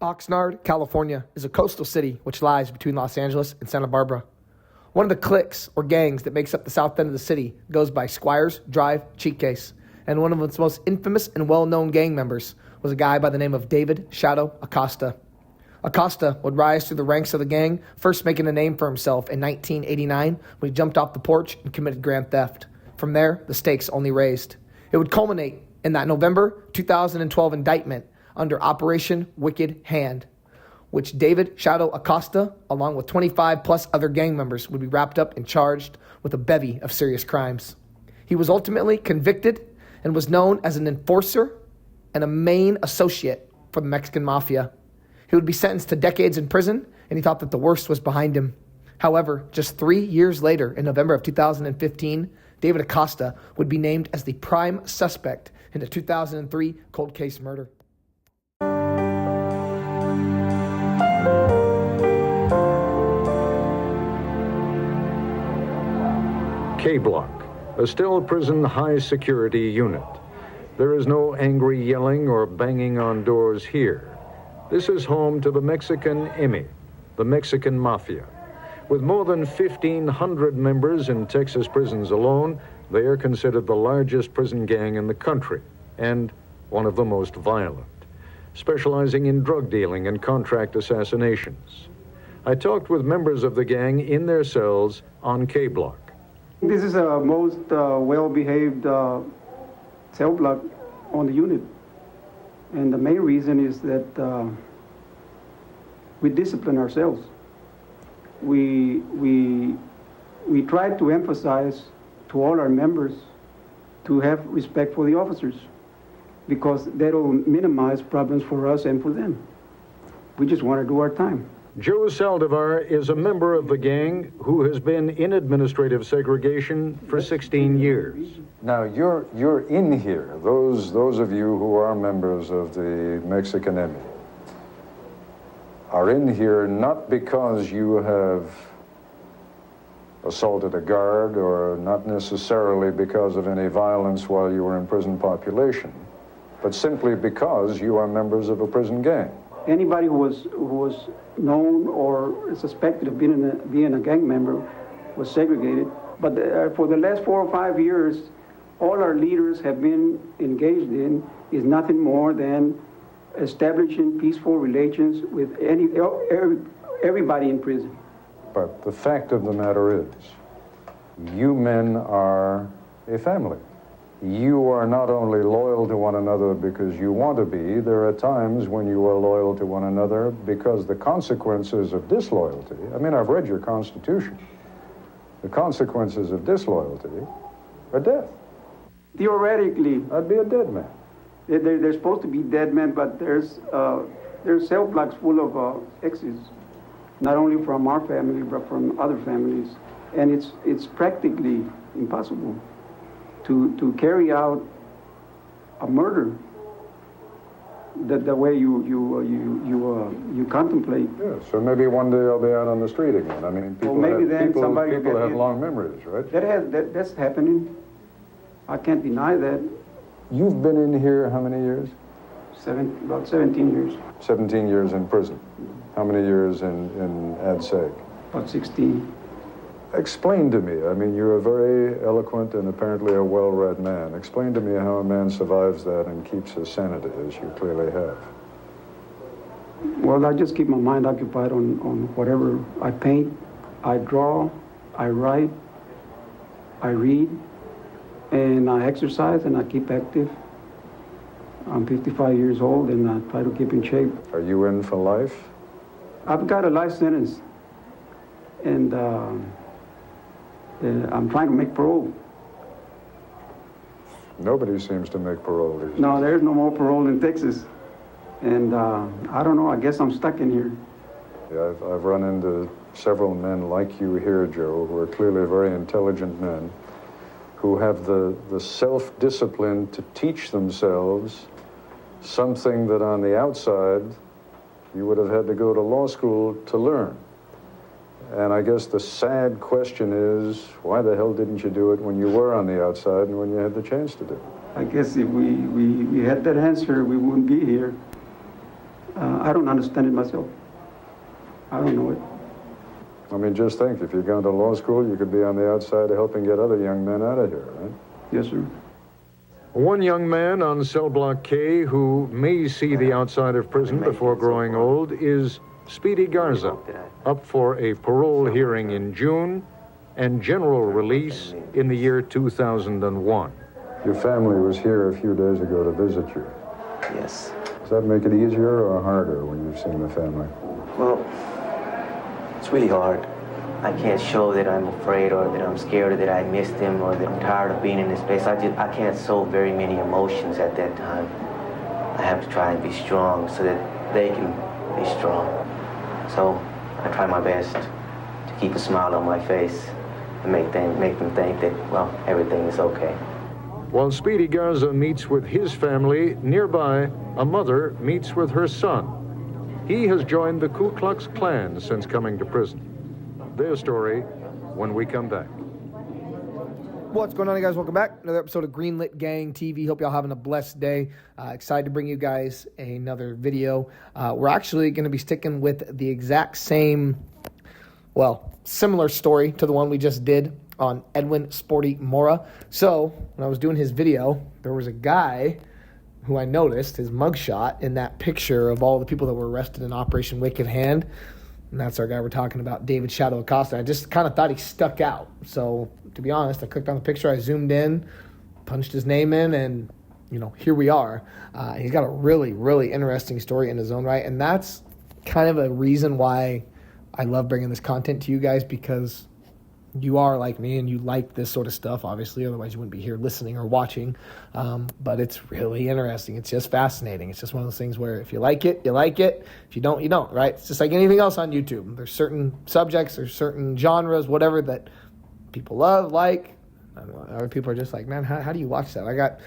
Oxnard, California, is a coastal city which lies between Los Angeles and Santa Barbara. One of the cliques or gangs that makes up the south end of the city goes by Squires Drive Chiques, and one of its most infamous and well-known gang members was a guy by the name of David Shadow Acosta. Acosta would rise through the ranks of the gang, first making a name for himself in 1989 when he jumped off the porch and committed grand theft. From there, the stakes only raised. It would culminate in that November 2012 indictment under Operation Wicked Hand, which David Shadow Acosta, along with 25 plus other gang members, would be wrapped up and charged with a bevy of serious crimes. He was ultimately convicted and was known as an enforcer and a main associate for the Mexican Mafia. He would be sentenced to decades in prison, and he thought that the worst was behind him. However, just 3 years later, in November of 2015, David Acosta would be named as the prime suspect in the 2003 cold case murder. K-Block, a still prison high-security unit. There is no angry yelling or banging on doors here. This is home to the Mexican eMe, the Mexican Mafia. With more than 1,500 members in Texas prisons alone, they are considered the largest prison gang in the country and one of the most violent, specializing in drug dealing and contract assassinations. I talked with members of the gang in their cells on K-Block. This is the most well-behaved cell block on the unit. And the main reason is that we discipline ourselves. We try to emphasize to all our members to have respect for the officers because that'll minimize problems for us and for them. We just want to do our time. Joe Saldivar is a member of the gang who has been in administrative segregation for 16 years. Now, you're in here, those of you who are members of the Mexican eMe are in here not because you have assaulted a guard or not necessarily because of any violence while you were in prison population, but simply because you are members of a prison gang. Anybody who was known or suspected of being a gang member was segregated. But for the last 4 or 5 years, all our leaders have been engaged in is nothing more than establishing peaceful relations with everybody in prison. But the fact of the matter is, you men are a family. You are not only loyal to one another because you want to be, there are times when you are loyal to one another because the consequences of disloyalty, I mean, I've read your Constitution, the consequences of disloyalty are death. Theoretically, I'd be a dead man. They're supposed to be dead men, but there's cell blocks full of exes, not only from our family, but from other families. And it's practically impossible to carry out a murder the way you contemplate. Yeah, so maybe one day I'll be out on the street again. I mean, people have long memories, right? That's happening. I can't deny that. You've been in here how many years? About 17 years. 17 years in prison. How many years in ADSEG? About 16. Explain to me, I mean, you're a very eloquent and apparently a well-read man. Explain to me how a man survives that and keeps his sanity, as you clearly have. Well, I just keep my mind occupied on whatever I paint, I draw, I write, I read, and I exercise and I keep active. I'm 55 years old and I try to keep in shape. Are you in for life? I've got a life sentence, and I'm trying to make parole. Nobody seems to make parole these days. No, there's no more parole in Texas. And I don't know, I guess I'm stuck in here. Yeah, I've run into several men like you here, Joe, who are clearly very intelligent men, who have the self-discipline to teach themselves something that on the outside you would have had to go to law school to learn. And I guess the sad question is, why the hell didn't you do it when you were on the outside and when you had the chance to do it? I guess if we had that answer, we wouldn't be here. I don't understand it myself. I don't know it. I mean, just think, if you'd gone to law school, you could be on the outside helping get other young men out of here, right? Yes, sir. One young man on cell block K who may see the outside of prison before growing old is Speedy Garza, up for a parole hearing in June and general release in the year 2001. Your family was here a few days ago to visit you. Yes. Does that make it easier or harder when you've seen the family? Well, it's really hard. I can't show that I'm afraid or that I'm scared or that I missed them or that I'm tired of being in this place. I can't show very many emotions at that time. I have to try and be strong so that they can be strong. So I try my best to keep a smile on my face and make them think that, well, everything is okay. While Speedy Garza meets with his family, nearby, a mother meets with her son. He has joined the Ku Klux Klan since coming to prison. Their story when we come back. What's going on, you guys? Welcome back. Another episode of Greenlit Gang TV. Hope y'all having a blessed day. Excited to bring you guys another video. We're actually going to be sticking with the exact same, similar story to the one we just did on Edwin Sporty Mora. So when I was doing his video, there was a guy who I noticed, his mugshot, in that picture of all the people that were arrested in Operation Wicked Hand. And that's our guy we're talking about, David Shadow Acosta. I just kind of thought he stuck out. So, to be honest, I clicked on the picture, I zoomed in, punched his name in, and, here we are. He's got a really, really interesting story in his own right. And that's kind of a reason why I love bringing this content to you guys, because you are like me and you like this sort of stuff, obviously. Otherwise, you wouldn't be here listening or watching. But it's really interesting. It's just fascinating. It's just one of those things where if you like it, you like it. If you don't, you don't, right? It's just like anything else on YouTube. There's certain subjects, there's certain genres, whatever, that people love, like. I don't know, other people are just like, man, how do you watch that? I got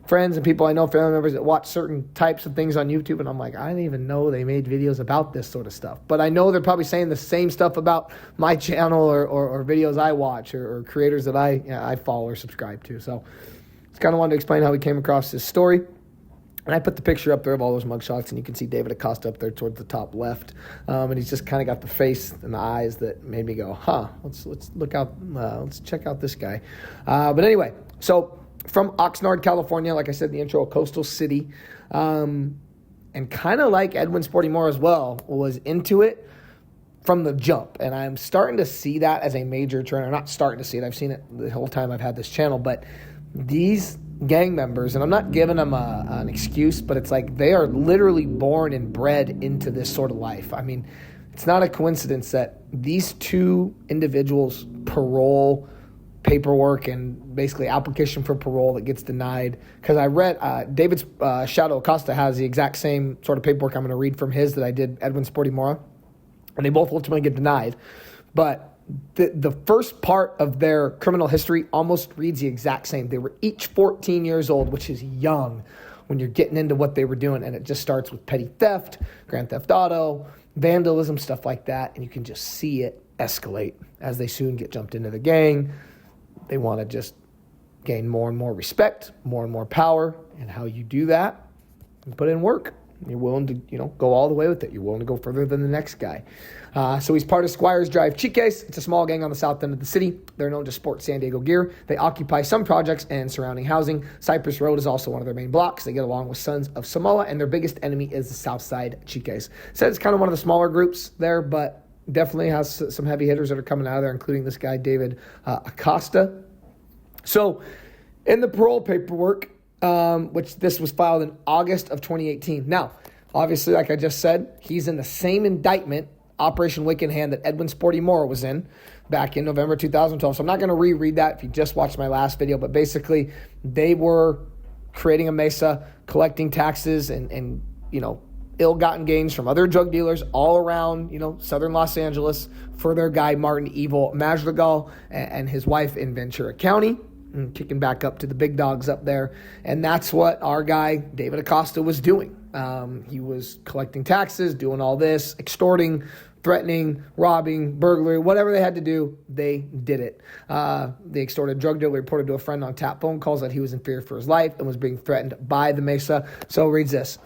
friends and people I know, family members, that watch certain types of things on YouTube, and I'm like, I didn't even know they made videos about this sort of stuff. But I know they're probably saying the same stuff about my channel or videos I watch or creators that I follow or subscribe to. So just kind of wanted to explain how we came across this story. And I put the picture up there of all those mugshots, and you can see David Acosta up there towards the top left. And he's just kind of got the face and the eyes that made me go, let's look out, let's check out this guy. But anyway, so from Oxnard, California, like I said in the intro, a coastal city, and kind of like Edwin Sporty Moore as well, was into it from the jump. And I'm starting to see that as a major trend. I'm not starting to see it. I've seen it the whole time I've had this channel. But these gang members, and I'm not giving them an excuse, but it's like they are literally born and bred into this sort of life. I mean, it's not a coincidence that these two individuals' parole paperwork and basically application for parole that gets denied, because I read David's Shadow Acosta has the exact same sort of paperwork I'm going to read from his that I did Edwin Sporty Mora, and they both ultimately get denied. But the first part of their criminal history almost reads the exact same. They were each 14 years old, which is young when you're getting into what they were doing, and it just starts with petty theft, grand theft auto, vandalism, stuff like that, and you can just see it escalate as they soon get jumped into the gang. They want to just gain more and more respect, more and more power. And how you do that, you put in work. You're willing to, go all the way with it. You're willing to go further than the next guy. So he's part of Squires Drive Chiques. It's a small gang on the south end of the city. They're known to sport San Diego gear. They occupy some projects and surrounding housing. Cypress Road is also one of their main blocks. They get along with Sons of Samoa, and their biggest enemy is the Southside Chiques. So it's kind of one of the smaller groups there, but definitely has some heavy hitters that are coming out of there, including this guy, David Acosta. So in the parole paperwork, which this was filed in August of 2018. Now, obviously, like I just said, he's in the same indictment, Operation Wicked Hand, that Edwin Sporty Mora was in back in November 2012. So I'm not going to reread that if you just watched my last video, but basically they were creating a mesa, collecting taxes and ill-gotten gains from other drug dealers all around, southern Los Angeles for their guy, Martin Evil Madrigal, and his wife in Ventura County, and kicking back up to the big dogs up there. And that's what our guy, David Acosta, was doing. He was collecting taxes, doing all this, extorting, threatening, robbing, burglary, whatever they had to do, they did it. The extorted drug dealer reported to a friend on tap phone calls that he was in fear for his life and was being threatened by the Mesa. So reads this.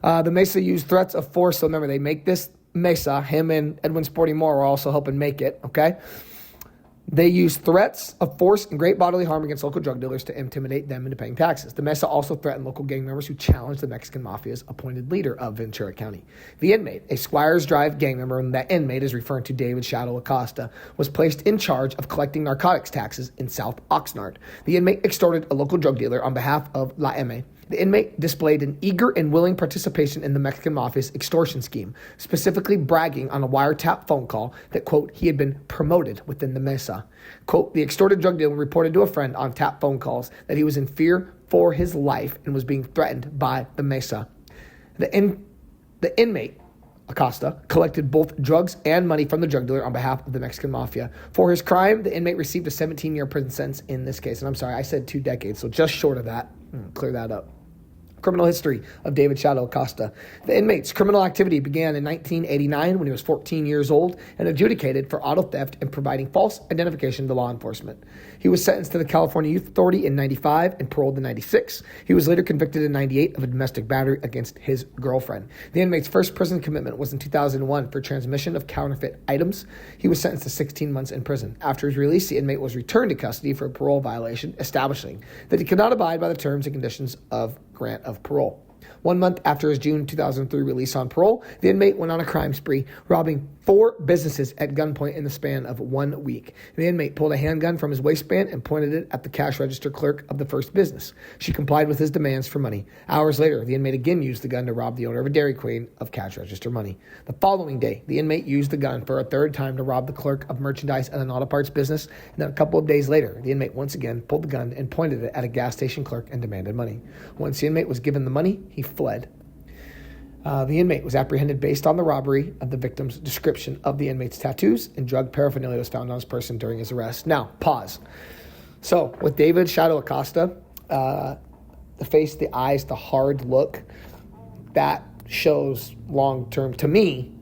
The Mesa used threats of force. So remember, they make this Mesa. Him and Edwin Sporty Moore are also helping make it, okay? They used threats of force and great bodily harm against local drug dealers to intimidate them into paying taxes. The Mesa also threatened local gang members who challenged the Mexican Mafia's appointed leader of Ventura County. The inmate, a Squires Drive gang member, and that inmate is referring to David Shadow Acosta, was placed in charge of collecting narcotics taxes in South Oxnard. The inmate extorted a local drug dealer on behalf of La M. The inmate displayed an eager and willing participation in the Mexican Mafia's extortion scheme, specifically bragging on a wiretap phone call that, quote, he had been promoted within the Mesa. Quote, the extorted drug dealer reported to a friend on tap phone calls that he was in fear for his life and was being threatened by the Mesa. The inmate, Acosta, collected both drugs and money from the drug dealer on behalf of the Mexican Mafia. For his crime, the inmate received a 17-year prison sentence in this case. And I'm sorry, I said 2 decades, so just short of that. Clear that up. Criminal history of David Shadow Acosta. The inmate's criminal activity began in 1989 when he was 14 years old and adjudicated for auto theft and providing false identification to law enforcement. He was sentenced to the California Youth Authority in 95 and paroled in 96. He was later convicted in 98 of a domestic battery against his girlfriend. The inmate's first prison commitment was in 2001 for transmission of counterfeit items. He was sentenced to 16 months in prison. After his release, the inmate was returned to custody for a parole violation, establishing that he could not abide by the terms and conditions of grant of parole. 1 month after his June 2003 release on parole, the inmate went on a crime spree, robbing 4 businesses at gunpoint in the span of 1 week. The inmate pulled a handgun from his waistband and pointed it at the cash register clerk of the first business. She complied with his demands for money. Hours later, the inmate again used the gun to rob the owner of a Dairy Queen of cash register money. The following day, the inmate used the gun for a 3rd time to rob the clerk of merchandise at an auto parts business. And then a couple of days later, the inmate once again pulled the gun and pointed it at a gas station clerk and demanded money. Once the inmate was given the money, he fled. The inmate was apprehended based on the robbery of the victim's description of the inmate's tattoos, and drug paraphernalia was found on his person during his arrest. Now, pause. So, with David Shadow Acosta, the face, the eyes, the hard look, that shows long-term, to me,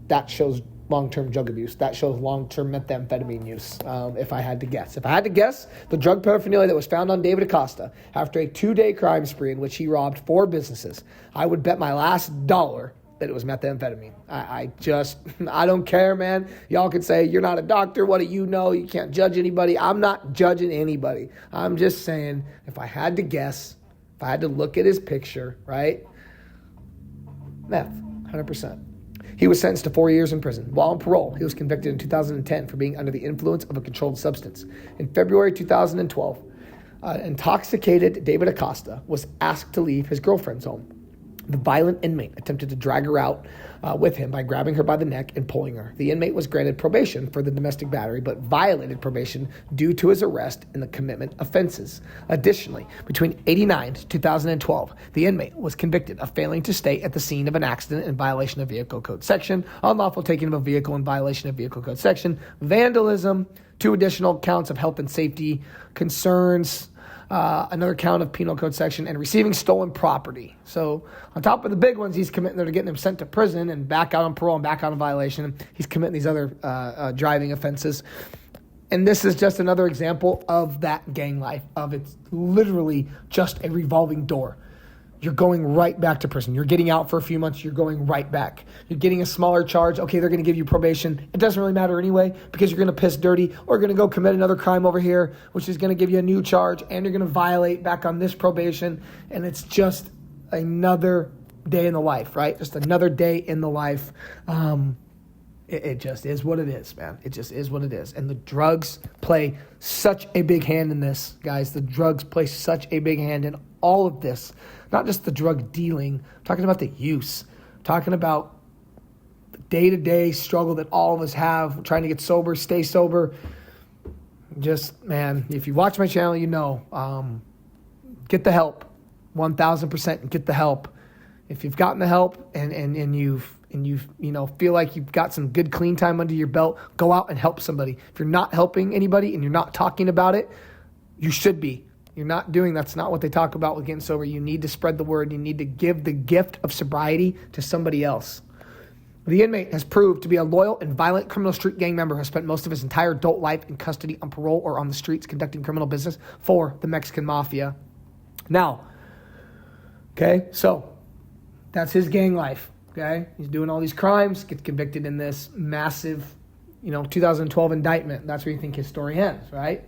that shows long-term drug abuse. That shows long-term methamphetamine use, if I had to guess. If I had to guess, the drug paraphernalia that was found on David Acosta after a 2-day crime spree in which he robbed 4 businesses, I would bet my last dollar that it was methamphetamine. I don't care, man. Y'all could say, you're not a doctor. What do you know? You can't judge anybody. I'm not judging anybody. I'm just saying, if I had to guess, if I had to look at his picture, right? Meth, 100%. He was sentenced to 4 years in prison. While on parole, he was convicted in 2010 for being under the influence of a controlled substance. In February 2012, intoxicated David Acosta was asked to leave his girlfriend's home. The violent inmate attempted to drag her out with him by grabbing her by the neck and pulling her. The inmate was granted probation for the domestic battery, but violated probation due to his arrest and the commitment offenses. Additionally, between 1989 to 2012, the inmate was convicted of failing to stay at the scene of an accident in violation of Vehicle Code Section, unlawful taking of a vehicle in violation of Vehicle Code Section, vandalism, 2 additional counts of health and safety concerns, another count of Penal Code Section, and receiving stolen property. So on top of the big ones, he's committing, they're getting him sent to prison and back out on parole and back out on violation. He's committing these other driving offenses. And this is just another example of that gang life, of it's literally just a revolving door. You're going right back to prison. You're getting out for a few months. You're going right back. You're getting a smaller charge. Okay, they're going to give you probation. It doesn't really matter anyway because you're going to piss dirty or going to go commit another crime over here, which is going to give you a new charge, and you're going to violate back on this probation. And it's just another day in the life, right? Just another day in the life. It just is what it is, man. It just is what it is. And the drugs play such a big hand in this, guys. The drugs play such a big hand in all of this. Not just the drug dealing. I'm talking about the use. I'm talking about the day-to-day struggle that all of us have, trying to get sober, stay sober. Just, man, if you watch my channel, you know, get the help. 1,000% get the help. If you've gotten the help and you've feel like you've got some good clean time under your belt, go out and help somebody. If you're not helping anybody and you're not talking about it, you should be. You're not doing, that's not what they talk about with getting sober. You need to spread the word. You need to give the gift of sobriety to somebody else. The inmate has proved to be a loyal and violent criminal street gang member who has spent most of his entire adult life in custody, on parole, or on the streets conducting criminal business for the Mexican Mafia. Now, okay, so That's his gang life, okay? He's doing all these crimes, gets convicted in this massive, 2012 indictment. That's where you think his story ends, right?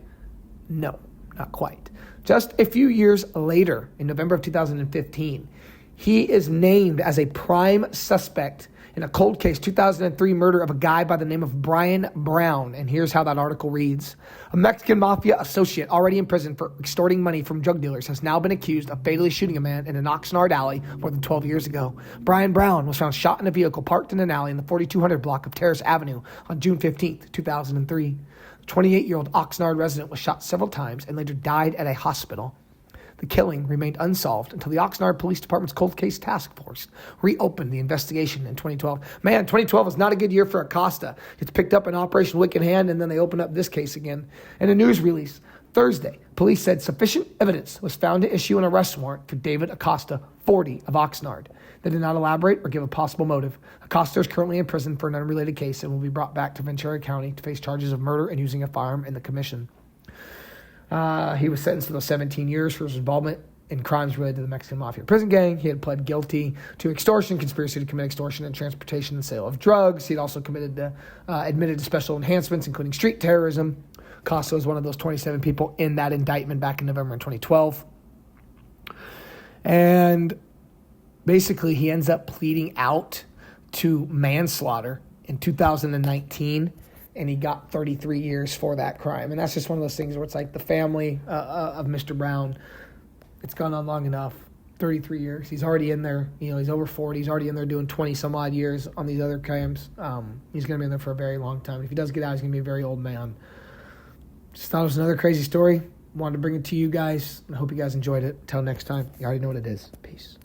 No, not quite. Just a few years later, in November of 2015, he is named as a prime suspect in a cold case 2003 murder of a guy by the name of Brian Brown. And here's how that article reads. A Mexican Mafia associate already in prison for extorting money from drug dealers has now been accused of fatally shooting a man in an Oxnard alley more than 12 years ago. Brian Brown was found shot in a vehicle parked in an alley in the 4200 block of Terrace Avenue on June 15th, 2003. The 28-year-old Oxnard resident was shot several times and later died at a hospital. The killing remained unsolved until the Oxnard Police Department's Cold Case Task Force reopened the investigation in 2012. Man, 2012 was not a good year for Acosta. It's picked up in Operation Wicked Hand, and then they opened up this case again. In a news release Thursday, police said sufficient evidence was found to issue an arrest warrant for David Acosta, 40, of Oxnard. They did not elaborate or give a possible motive. Acosta is currently in prison for an unrelated case and will be brought back to Ventura County to face charges of murder and using a firearm in the commission. He was sentenced to those 17 years for his involvement in crimes related to the Mexican Mafia prison gang. He had pled guilty to extortion, conspiracy to commit extortion, and transportation and sale of drugs. He had also admitted to special enhancements, including street terrorism. Acosta was one of those 27 people in that indictment back in November 2012. And basically, he ends up pleading out to manslaughter in 2019. And he got 33 years for that crime. And that's just one of those things where it's like the family of Mr. Brown, it's gone on long enough, 33 years. He's already in there. He's over 40. He's already in there doing 20-some-odd years on these other crimes. He's going to be in there for a very long time. If he does get out, he's going to be a very old man. Just thought it was another crazy story. Wanted to bring it to you guys. I hope you guys enjoyed it. Until next time, you already know what it is. Peace.